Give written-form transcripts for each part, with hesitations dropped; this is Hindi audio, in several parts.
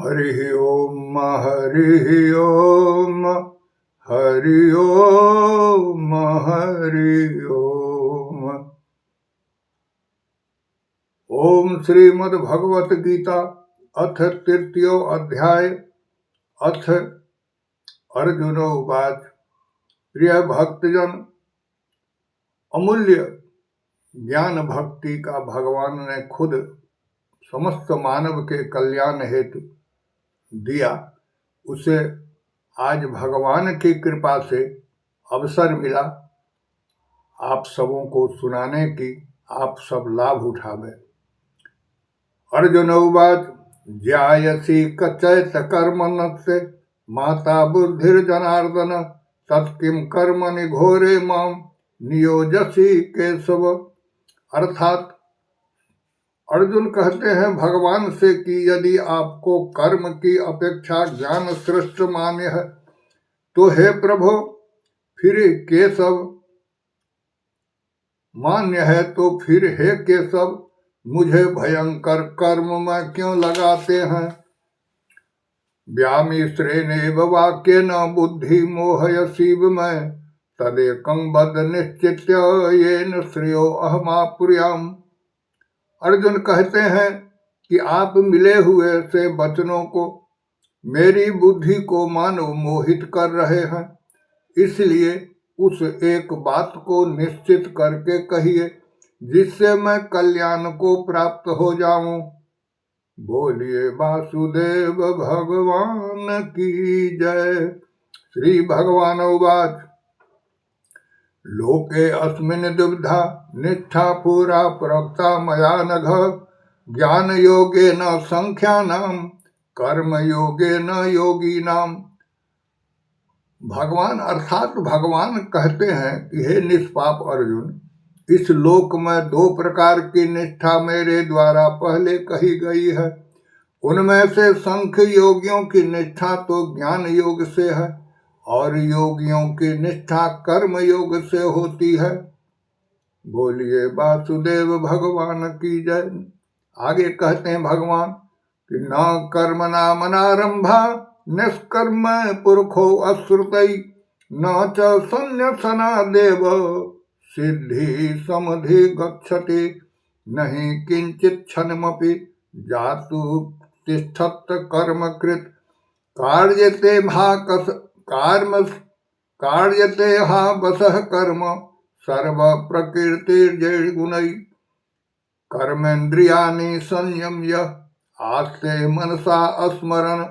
हरि ओम हरि ओम हरि ओम हरि ओम। ओम श्रीमद्भगवत गीता अथ तृतीयो अध्याय। अथ अर्जुन उवाच। प्रिय भक्तजन, अमूल्य ज्ञान भक्ति का भगवान ने खुद समस्त मानव के कल्याण हेतु दिया। उसे आज भगवान की कृपा से अवसर मिला आप सबों को सुनाने की। आप सब लाभ उठावे। अर्जुन उवाच। ज्यायसी कचैत कर्मण्यस्य माता बुद्धिर्जनार्दन तत्किं कर्मणि घोरे मां नियोजसी केशव। अर्थात अर्जुन कहते हैं भगवान से कि यदि आपको कर्म की अपेक्षा ज्ञान श्रेष्ठ मान्य है तो हे प्रभु, फिर केशव मान्य है तो फिर हे केशव, मुझे भयंकर कर्म में क्यों लगाते हैं। व्यामिश्रेणेव वाक्येन बुद्धि मोहयसीव में तदेकं वद निश्चित्य येन श्रेयो अहमाप्नुयाम्। अर्जुन कहते हैं कि आप मिले हुए से वचनों को मेरी बुद्धि को मानो मोहित कर रहे हैं, इसलिए उस एक बात को निश्चित करके कहिए जिससे मैं कल्याण को प्राप्त हो जाऊं। बोलिए वासुदेव भगवान की जय। श्री भगवान उवाच। लोके अस्मिन् दुविधा निष्ठा पुरा प्रोक्ता मया नघ ज्ञान योगेन संख्यानां कर्म योगेन योगिनां। भगवान अर्थात भगवान कहते हैं कि हे निष्पाप अर्जुन, इस लोक में दो प्रकार की निष्ठा मेरे द्वारा पहले कही गई है। उनमें से संख्य योगियों की निष्ठा तो ज्ञान योग से है और योगियों की निष्ठा कर्म योग से होती है। बोलिए वासुदेव भगवान की जय। आगे कहते हैं भगवान कि न कर्म नामनारंभा निष्कर्म पुरखो अश्रुतै न च संन्यसना देव सिद्धि समधि गच्छति नहीं किंचित क्षणमपि जातु तिष्ठत कर्मकृत कार्यते हा वसः कर्म सर्व प्रकृतिर्जय गुणै कर्मेन्द्रियाणि संयम्य आस्ते मनसा स्मरन्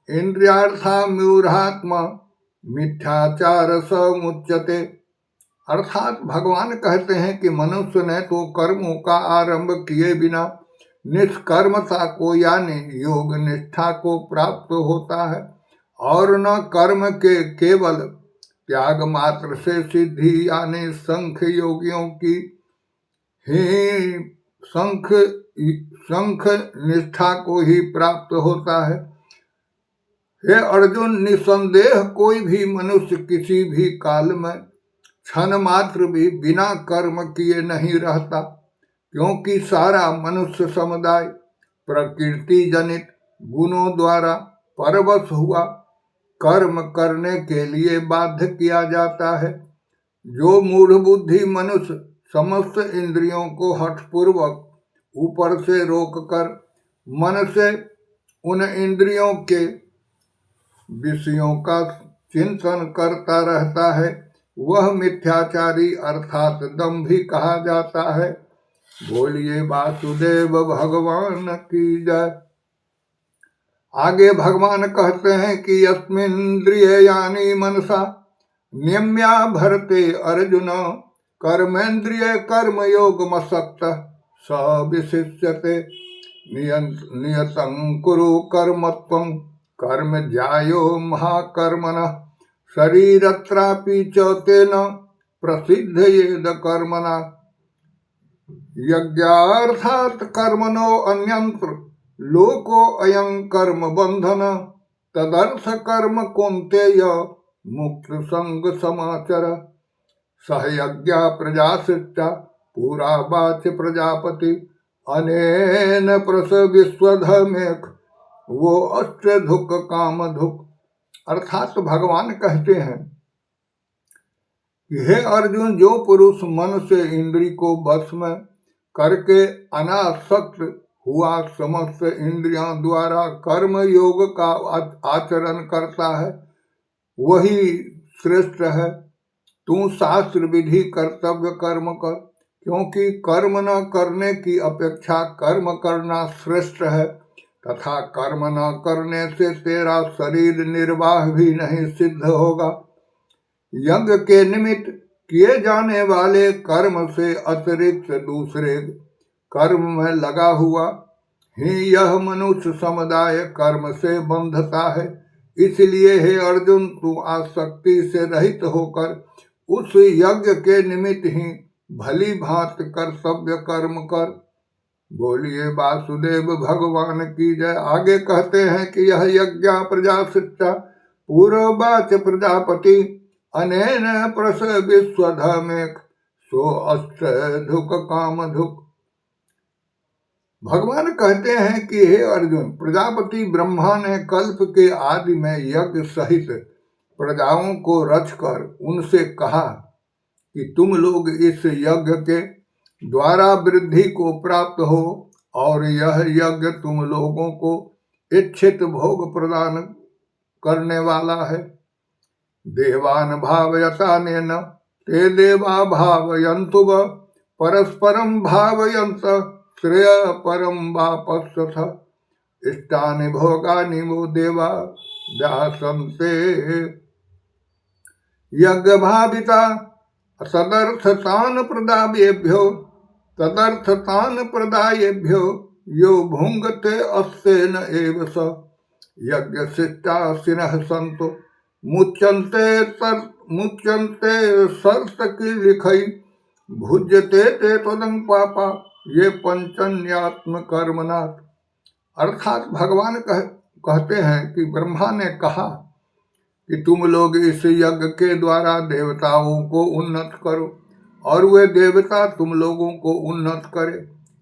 इंद्रियार्थाम्यूढ़ात्मा मिथ्याचार समुच्यते। अर्थात भगवान कहते हैं कि मनुष्य ने तो कर्मों का आरंभ किए बिना निष्कर्मता को यानी योग निष्ठा को प्राप्त होता है और न कर्म के केवल त्याग मात्र से सिद्धि यानी संख्य योगियों की ही संख्य निष्ठा को ही प्राप्त होता है। हे अर्जुन, निसंदेह कोई भी मनुष्य किसी भी काल में क्षण मात्र भी बिना कर्म किए नहीं रहता, क्योंकि सारा मनुष्य समुदाय प्रकृति जनित गुणों द्वारा परवश हुआ कर्म करने के लिए बाध्य किया जाता है। जो मूढ़ बुद्धि मनुष्य समस्त इंद्रियों को हठपूर्वक ऊपर से रोककर मन से उन इंद्रियों के विषयों का चिंतन करता रहता है, वह मिथ्याचारी अर्थात दंभी कहा जाता है। बोलिए वासुदेव भगवान की जय। आगे भगवान कहते हैं कि यस्मिन्द्रियाणि मनसा नियम्या भरते अर्जुन कर्मेन्द्रिय कर्मयोगमसक्तः स विशिष्यते नियतं कुरु कर्मत्वं कर्म ज्यायो महाकर्मणः शरीरत्रापि च तेन प्रसिद्धयेद कर्मणा यज्ञार्थात् कर्मणो अन्यंत्र लोको अयं कर्म बंधन तदर्थ कर्म कौन्तेय मुक्त संग समाचर सहयज्ञ प्रजा सृष्टा पूरा वाच प्रजापति अनेन प्रस विश्वधमेक वो अष्टधुक कामधुक। अर्थात भगवान कहते हैं कि हे अर्जुन, जो पुरुष मन से इंद्री को वश में करके अनासक्त हुआ समस्त इंद्रियों द्वारा कर्म योग का आचरण करता है, वही श्रेष्ठ है। तू शास्त्र विधि कर्तव्य कर्म कर, क्योंकि कर्म न करने की अपेक्षा कर्म करना श्रेष्ठ है, तथा कर्म न करने से तेरा शरीर निर्वाह भी नहीं सिद्ध होगा। यज्ञ के निमित्त किए जाने वाले कर्म से अतिरिक्त दूसरे कर्म में लगा हुआ ही यह मनुष्य समुदाय कर्म से बंधता है। इसलिए हे अर्जुन, तू आसक्ति से रहित होकर उस यज्ञ के निमित्त ही भली भांति कर्तव्य कर्म कर। बोलिए वासुदेव भगवान की जय। आगे कहते हैं कि यह यज्ञ प्रजा शिक्षा पूर्ववाच प्रजापति अनेन प्रस विश्वधमेक सो अष्टधुक कामधुक। भगवान कहते हैं कि हे अर्जुन, प्रजापति ब्रह्मा ने कल्प के आदि में यज्ञ सहित प्रजाओं को रचकर उनसे कहा कि तुम लोग इस यज्ञ के द्वारा वृद्धि को प्राप्त हो, और यह यज्ञ तुम लोगों को इच्छित भोग प्रदान करने वाला है। देवान भावयतानेन ते देवा भावयन्तु व परस्परम भावयन्त श्रेय परम वापस्थ इष्टानि भोगानि वो देवा व्यासन्ते यज्ञ भाविता तदर्थतान प्रदायेभ्यो यो भुंगते अस्तेन एव स यज्ञ शिष्टासिनः सन्तो मुच्यन्ते सर्तकीलिखै भुज्यते ते तदं पापा ये पंचन्यात्म कर्मनाथ। अर्थात भगवान कहते हैं कि ब्रह्मा ने कहा कि तुम लोग इस यज्ञ के द्वारा देवताओं को उन्नत करो, और वे देवता तुम लोगों को उन्नत करे।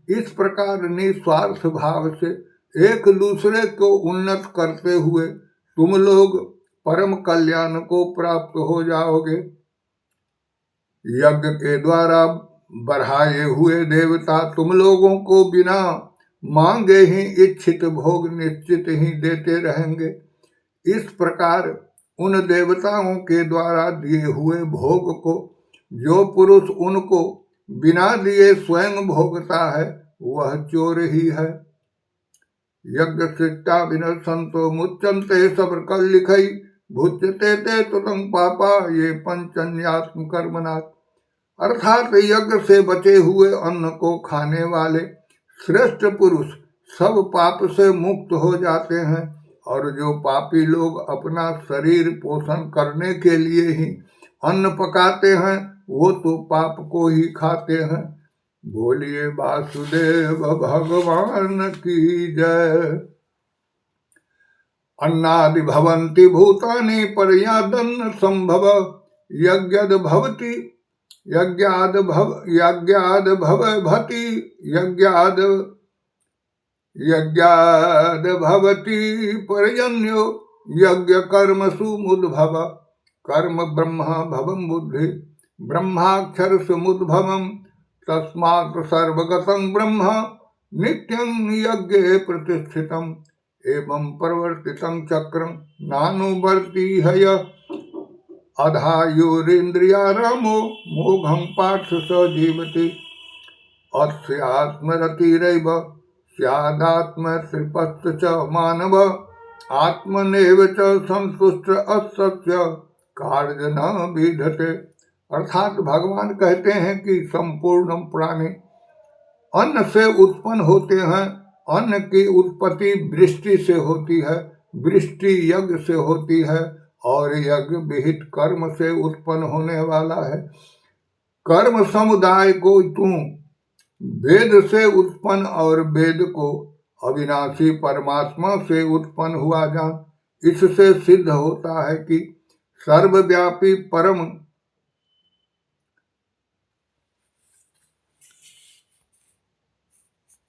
इस प्रकार निस्वार्थ भाव से एक दूसरे को उन्नत करते हुए तुम लोग परम कल्याण को प्राप्त हो जाओगे। यज्ञ के द्वारा बढ़ाए हुए देवता तुम लोगों को बिना मांगे ही इच्छित भोग निश्चित ही देते रहेंगे। इस प्रकार उन देवताओं के द्वारा दिए हुए भोग को जो पुरुष उनको बिना दिए स्वयं भोगता है, वह चोर ही है। यज्ञ शिष्टा विनशंतो मुच्यन्ते सब्र लिखई भुज्यते ते तुतम पापा ये पंचन्यात्म कर्मनाथ। अर्थात यज्ञ से बचे हुए अन्न को खाने वाले श्रेष्ठ पुरुष सब पाप से मुक्त हो जाते हैं, और जो पापी लोग अपना शरीर पोषण करने के लिए ही अन्न पकाते हैं, वो तो पाप को ही खाते हैं। बोलिए वासुदेव भगवान की जय। अन्नादि भवन्ति भूतानि पर्यादन्न संभव यज्ञाद भवति पर्जन्यो यज्ञ कर्मसु मुद्भव कर्म ब्रह्म भवम बुद्धि ब्रह्माक्षर समुद्भवम तस्मात् सर्वगतं ब्रह्म नित्यं यज्ञे प्रतिष्ठितम् एवं प्रवर्तितं चक्रं नानुवर्ति हय अधायुरिन्द्रियारामो मोघं पार्थ स जीवति अस्यात्मरतिरैव स्यादात्मतृप्त च मानव आत्मनेव च संतुष्ट असत्य कार्य न विधते। अर्थात भगवान कहते हैं कि संपूर्ण प्राणी अन्न से उत्पन्न होते हैं। अन्न की उत्पत्ति वृष्टि से होती है, वृष्टि यज्ञ से होती है, और यज्ञ विहित कर्म से उत्पन्न होने वाला है। कर्म समुदाय को तू वेद से उत्पन्न और वेद को अविनाशी परमात्मा से उत्पन्न हुआ जान। इससे सिद्ध होता है कि सर्वव्यापी परम